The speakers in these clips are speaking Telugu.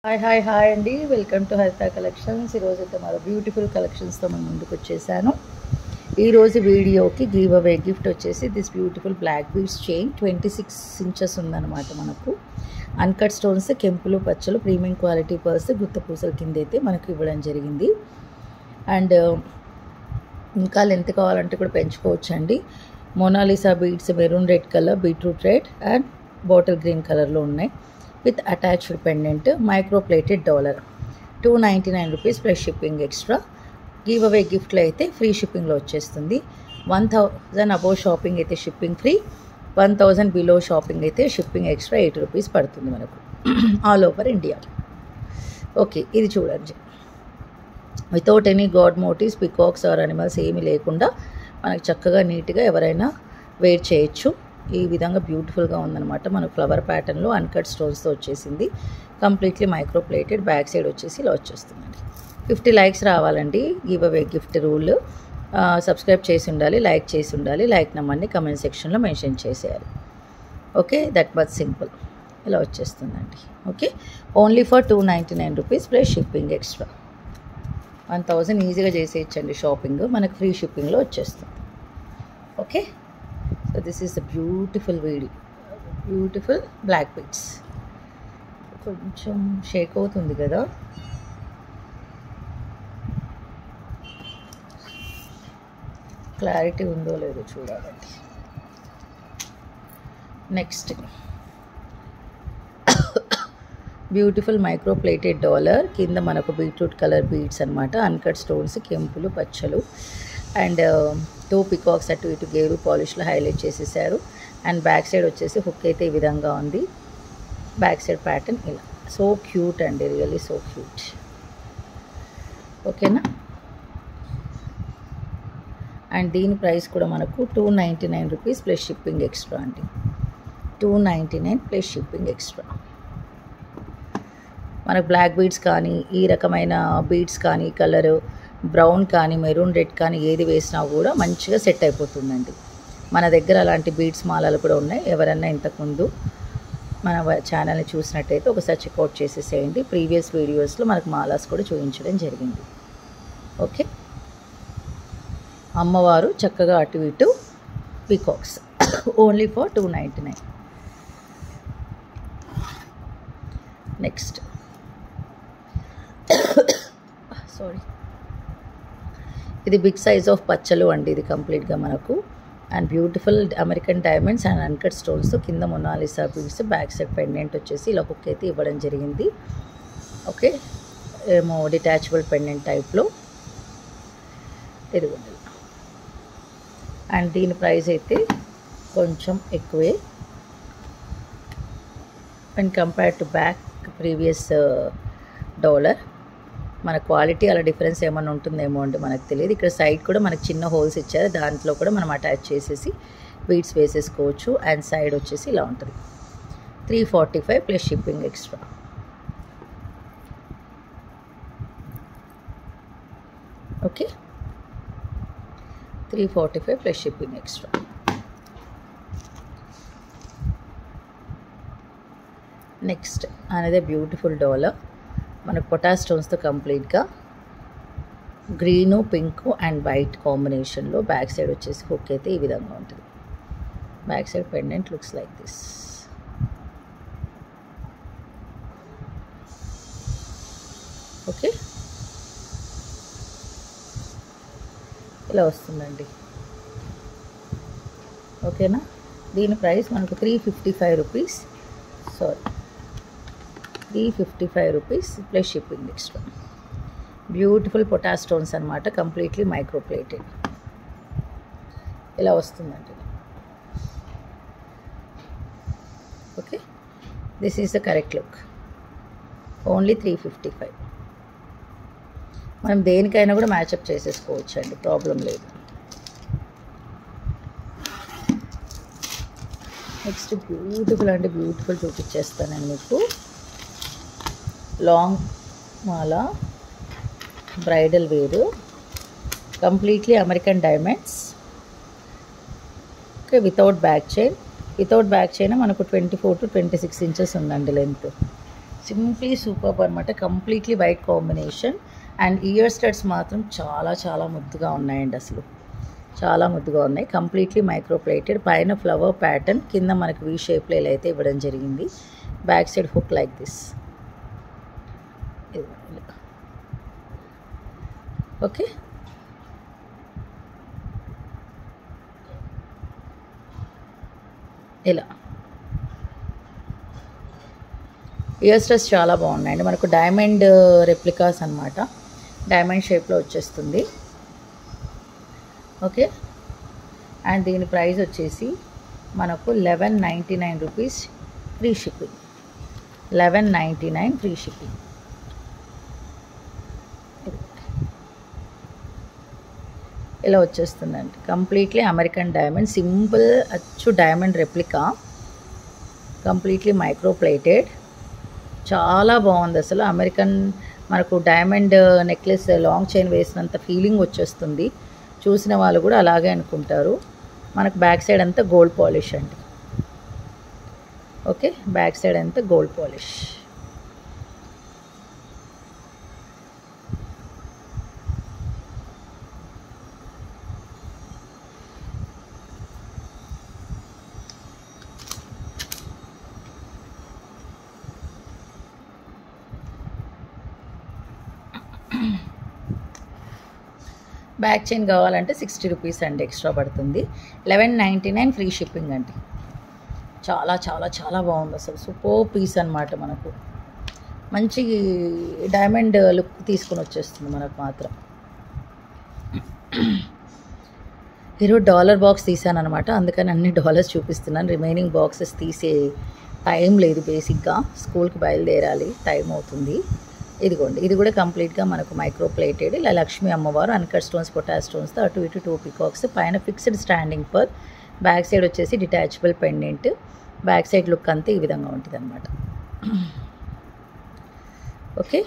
హాయ్ అండి. వెల్కమ్ టు హరిత కలెక్షన్స్. ఈరోజు అయితే మరో బ్యూటిఫుల్ కలెక్షన్స్తో మనం ముందుకు వచ్చేసాను. ఈరోజు వీడియోకి గివ్ అవే గిఫ్ట్ వచ్చేసి this beautiful black beads chain 26 inches ఉందన్నమాట. మనకు అన్కట్ స్టోన్స్, కెంపులు, పచ్చలు, ప్రీమియం క్వాలిటీ పర్స్, గుత్త పూసల కింద అయితే మనకు ఇవ్వడం జరిగింది. అండ్ ఇంకా లెంత్ కావాలంటే కూడా పెంచుకోవచ్చు అండి. Mona Lisa beads maroon red colour, beetroot red and bottle green కలర్లో ఉన్నాయి. With attached pendant, micro plated dollar. 299 rupees plus shipping extra. Give away గిఫ్ట్లో అయితే ఫ్రీ షిప్పింగ్లో వచ్చేస్తుంది. 1000 అబోవ్ షాపింగ్ అయితే షిప్పింగ్ ఫ్రీ, 1000 బిలో షాపింగ్ అయితే షిప్పింగ్ ఎక్స్ట్రా 8 రూపీస్ పడుతుంది మనకు ఆల్ ఓవర్ ఇండియా. ఓకే, ఇది చూడండి. Without any god motives, peacocks or animals ఏమీ లేకుండా మనకు చక్కగా నీట్గా ఎవరైనా వేర్ చేయొచ్చు. ఈ విధంగా బ్యూటిఫుల్గా ఉందన్నమాట. మనకు ఫ్లవర్ ప్యాటర్న్లో అన్కట్ స్టోన్స్తో వచ్చేసింది. Completely micro plated, back side వచ్చేసి ఇలా వచ్చేస్తుందండి. 50 లైక్స్ రావాలండి give away gift rule. Subscribe చేసి ఉండాలి, లైక్ చేసి ఉండాలి. లైక్ నెంబర్ని కమెంట్ సెక్షన్లో మెన్షన్ చేసేయాలి. Okay, that much simple. ఇలా వచ్చేస్తుందండి. Okay, only for 299 rupees plus shipping extra. 1000 ఈజీగా చేసేయచ్చండి షాపింగ్. మనకు ఫ్రీ షిప్పింగ్లో వచ్చేస్తుంది. Okay, so this is the beautiful beautiful black beads. కొంచెం షేక్ అవుతుంది కదా. క్లారిటీ ఉందో లేదో చూడాలండి. Next beautiful micro plated dollar. కింద మనకు బీట్రూట్ కలర్ బీడ్స్ అనమాట. అన్కట్ స్టోన్స్, కెంపులు, పచ్చలు అండ్ 2 పికాక్స్ అటు ఇటు గేరు పాలిష్లో హైలైట్ చేసేసారు. అండ్ బ్యాక్ సైడ్ వచ్చేసి హుక్ అయితే ఈ విధంగా ఉంది. బ్యాక్ సైడ్ ప్యాటర్న్ ఇలా. సో క్యూట్ అండి, రియల్లీ సో క్యూట్. ఓకేనా. అండ్ దీని ప్రైస్ కూడా మనకు 299 రూపీస్ ప్లస్ షిప్పింగ్ ఎక్స్ట్రా అండి. 299 ప్లస్ షిప్పింగ్ ఎక్స్ట్రా. మనకు బ్లాక్ బీడ్స్ కానీ, ఈ రకమైన బీడ్స్ కానీ, కలరు బ్రౌన్ కానీ, మెరూన్ రెడ్ కానీ ఏది వేసినా కూడా మంచిగా సెట్ అయిపోతుందండి. మన దగ్గర అలాంటి బీడ్స్ మాలలు కూడా ఉన్నాయి. ఎవరన్నా ఇంతకుముందు మన ఛానల్ని చూసినట్టయితే ఒకసారి చెక్అవుట్ చేసేసేయండి. ప్రీవియస్ వీడియోస్లో మనకు మాలాస్ కూడా చూపించడం జరిగింది. ఓకే, అమ్మవారు చక్కగా అటు ఇటు peacocks. Only for 299. Next sorry, ఇది బిగ్ సైజ్ ఆఫ్ పచ్చలు అండి. ఇది కంప్లీట్గా మనకు and beautiful American diamonds and uncut స్టోన్స్తో కింద Mona Lisa beads, back side pendant వచ్చేసి ఇలా హుక్ అయితే ఇవ్వడం జరిగింది. ఓకే, ఏమో డిటాచబుల్ పెండెంట్ టైప్లో ఇది ఉంది. అండ్ దీని ప్రైస్ అయితే కొంచెం ఎక్కువే and compare to back previous dollar. మన క్వాలిటీ అలా డిఫరెన్స్ ఏమైనా ఉంటుందేమో అంటే మనకు తెలియదు. ఇక్కడ సైడ్ కూడా మనకు చిన్న హోల్స్ ఇచ్చారు, దాంట్లో కూడా మనం అటాచ్ చేసేసి బీడ్స్ వేసేసుకోవచ్చు. అండ్ సైడ్ వచ్చేసి ఇలా ఉంటుంది. 345 plus shipping extra. Okay, 345 plus shipping extra. Next అనేది బ్యూటిఫుల్ డాలర్. మనకు పొటాష్ స్టోన్స్తో కంప్లీట్గా గ్రీను, పింక్ అండ్ వైట్ కాంబినేషన్లో బ్యాక్ సైడ్ వచ్చేసి హుక్ అయితే ఈ విధంగా ఉంటుంది. Back side pendant looks like this. Okay, ఇలా వస్తుందండి. ఓకేనా. దీని ప్రైస్ మనకు 355 rupees. Sorry, 355 rupees plus shipping extra. Beautiful potash stones అనమాట. కంప్లీట్లీ మైక్రో ప్లేటెడ్ ఇలా వస్తుందండి. Okay, this is the correct look. Only 355. మనం దేనికైనా కూడా మ్యాచప్ చేసేసుకోవచ్చు అండి, ప్రాబ్లం లేదు. నెక్స్ట్ బ్యూటిఫుల్ అంటే బ్యూటిఫుల్ చూపించేస్తానండి మీకు. లాంగ్ మాల బ్రైడల్ వేరు, completely American diamonds. Okay, without back chain మనకు 24 to 26 ఇంచెస్ ఉందండి లెంత్. సింప్లీ సూపర్ అనమాట. Completely white combination. And year studs మాత్రం చాలా చాలా ముద్దుగా ఉన్నాయండి. అసలు చాలా ముద్దుగా ఉన్నాయి. Completely micro plated. పైన ఫ్లవర్ ప్యాటర్న్, కింద మనకు వీ షేప్లో ఇలా అయితే ఇవ్వడం జరిగింది. Back side hook like this. Okay, ఇలా ఇయర్ స్టడ్స్ చాలా బాగున్నాయండి. మనకు డైమండ్ రెప్లికాస్ అనమాట. డైమండ్ షేప్లో వచ్చేస్తుంది. ఓకే, అండ్ దీని ప్రైస్ వచ్చేసి మనకు 1199 rupees free shipping. 1199 free shipping. ఇలా వచ్చేస్తుందండి. కంప్లీట్లీ అమెరికన్ డైమండ్, సింపుల్ అచ్చు diamond replica, completely micro plated. చాలా బాగుంది అసలు. అమెరికన్ మనకు డైమండ్ నెక్లెస్ లాంగ్ చైన్ వేసినంత ఫీలింగ్ వచ్చేస్తుంది. చూసిన వాళ్ళు కూడా అలాగే అనుకుంటారు. మనకు బ్యాక్ సైడ్ అంతా గోల్డ్ పాలిష్ అండి. ఓకే, బ్యాక్ సైడ్ అంతా గోల్డ్ పాలిష్. బ్యాక్ చైన్ కావాలంటే 60 రూపీస్ అండి ఎక్స్ట్రా పడుతుంది. 1199 ఫ్రీ షిప్పింగ్ అండి. చాలా చాలా చాలా బాగుంది అసలు. సూపర్ పీస్ అనమాట. మనకు మంచి డైమండ్ లుక్ తీసుకొని వచ్చేస్తుంది మనకు మాత్రం. ఈరోజు డాలర్ బాక్స్ తీసాను అనమాట, అందుకని అన్ని డాలర్స్ చూపిస్తున్నాను. రిమైనింగ్ బాక్సెస్ తీసే టైం లేదు. బేసిక్గా స్కూల్కి బయలుదేరాలి, టైం అవుతుంది. ఇదిగోండి, ఇది కూడా కంప్లీట్గా మనకు మైక్రో ప్లేటెడ్. ఇలా లక్ష్మీ అమ్మవారు అన్కట్ స్టోన్స్, పొటాష్ స్టోన్స్తో అటు ఇటు 2 పికాక్స్, పైన ఫిక్స్డ్ స్టాండింగ్ పర్. బ్యాక్ సైడ్ వచ్చేసి detachable pendant. Back side look అంతా ఈ విధంగా ఉంటుంది అనమాట. ఓకే,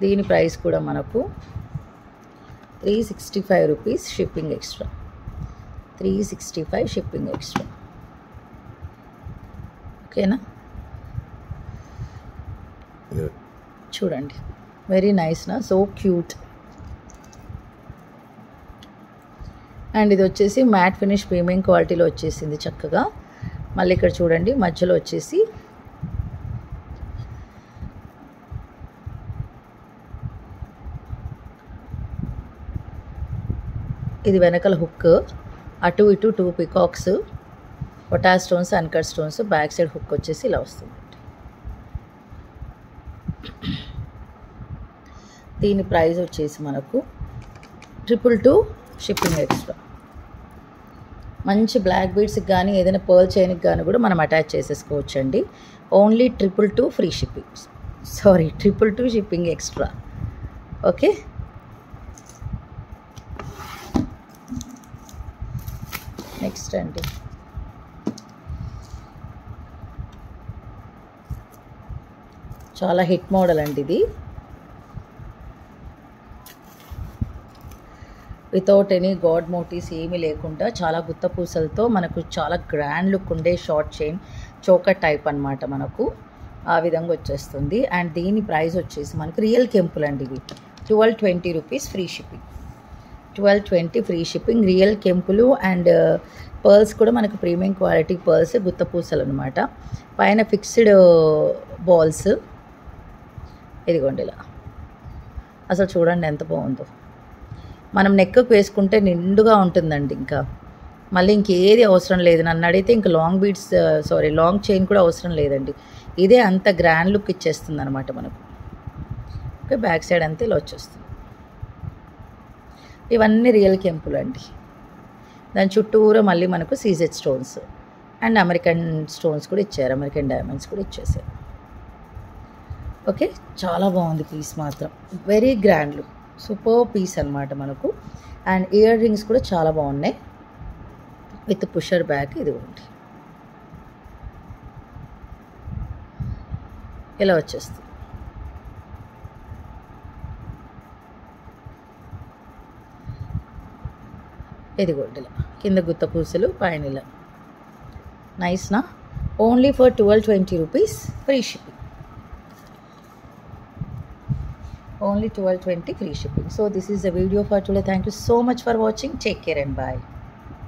దీని ప్రైస్ కూడా మనకు 365 rupees shipping extra. 365 shipping extra. ఓకేనా, చూడండి, వెరీ నైస్ నా, సో క్యూట్. అండ్ ఇది వచ్చేసి మ్యాట్ ఫినిష్ ప్రీమియం క్వాలిటీలో వచ్చేసింది చక్కగా. మళ్ళీ ఇక్కడ చూడండి, మధ్యలో వచ్చేసి ఇది వెనకల హుక్, అటు ఇటు 2 పికాక్స్, పొటాష్ stones, uncut stones. Back side hook వచ్చేసి ఇలా వస్తుంది. దీని ప్రైస్ వచ్చేసి మనకు 222 షిప్పింగ్ ఎక్స్ట్రా. మంచి బ్లాక్ బీడ్స్కి కానీ ఏదైనా పర్ల్ చైన్కి కానీ కూడా మనం అటాచ్ చేసేసుకోవచ్చండి. Only 222 free shipping, 222 shipping extra. Okay, next అండి, చాలా హిట్ మోడల్ అండి ఇది. వితౌట్ ఎనీ గాడ్ మోటివ్స్ ఏమీ లేకుండా చాలా గుత్త పూసలతో మనకు చాలా గ్రాండ్ లుక్ ఉండే షార్ట్ చైన్ చోకర్ టైప్ అనమాట. మనకు ఆ విధంగా వచ్చేస్తుంది. అండ్ దీని ప్రైస్ వచ్చేసి మనకు రియల్ కెంపుల్ అండి. ఇవి 1220 rupees free shipping. 1220 free shipping. Real కెంపులు అండ్ పర్ల్స్ కూడా మనకు ప్రీమియం క్వాలిటీ పర్ల్స్, గుత్త పూసలు అనమాట. పైన ఫిక్స్డ్ బాల్స్. ఇదిగోండి ఇలా. అసలు చూడండి ఎంత బాగుందో. మనం నెక్కు వేసుకుంటే నిండుగా ఉంటుందండి. ఇంకా మళ్ళీ ఇంకేది అవసరం లేదు. నన్ను అడిగితే ఇంకా లాంగ్ బీడ్స్ లాంగ్ చైన్ కూడా అవసరం లేదండి. ఇదే అంత గ్రాండ్ లుక్ ఇచ్చేస్తుంది అనమాట మనకు. ఓకే, బ్యాక్ సైడ్ అంతా ఇలా వచ్చేస్తుంది. ఇవన్నీ రియల్ కెంపులు అండి. దాని చుట్టూరా మళ్ళీ మనకు CZ stones and American stones కూడా ఇచ్చారు, అమెరికన్ డైమండ్స్ కూడా ఇచ్చేసారు. ఓకే, చాలా బాగుంది పీస్ మాత్రం. Very grand look, super piece అనమాట మనకు. అండ్ ఇయర్ రింగ్స్ కూడా చాలా బాగున్నాయి విత్ పుషర్ బ్యాక్. ఇదిగోండి ఇలా వచ్చేస్తుంది. ఇదిగోండి ఇలా కింద గుత్త పూసలు, పైన ఇలా. నైస్నా, only for 1220 rupees, free shipping. Only 1220 free shipping. So this is the video for today. Thank you so much for watching. Take care and bye.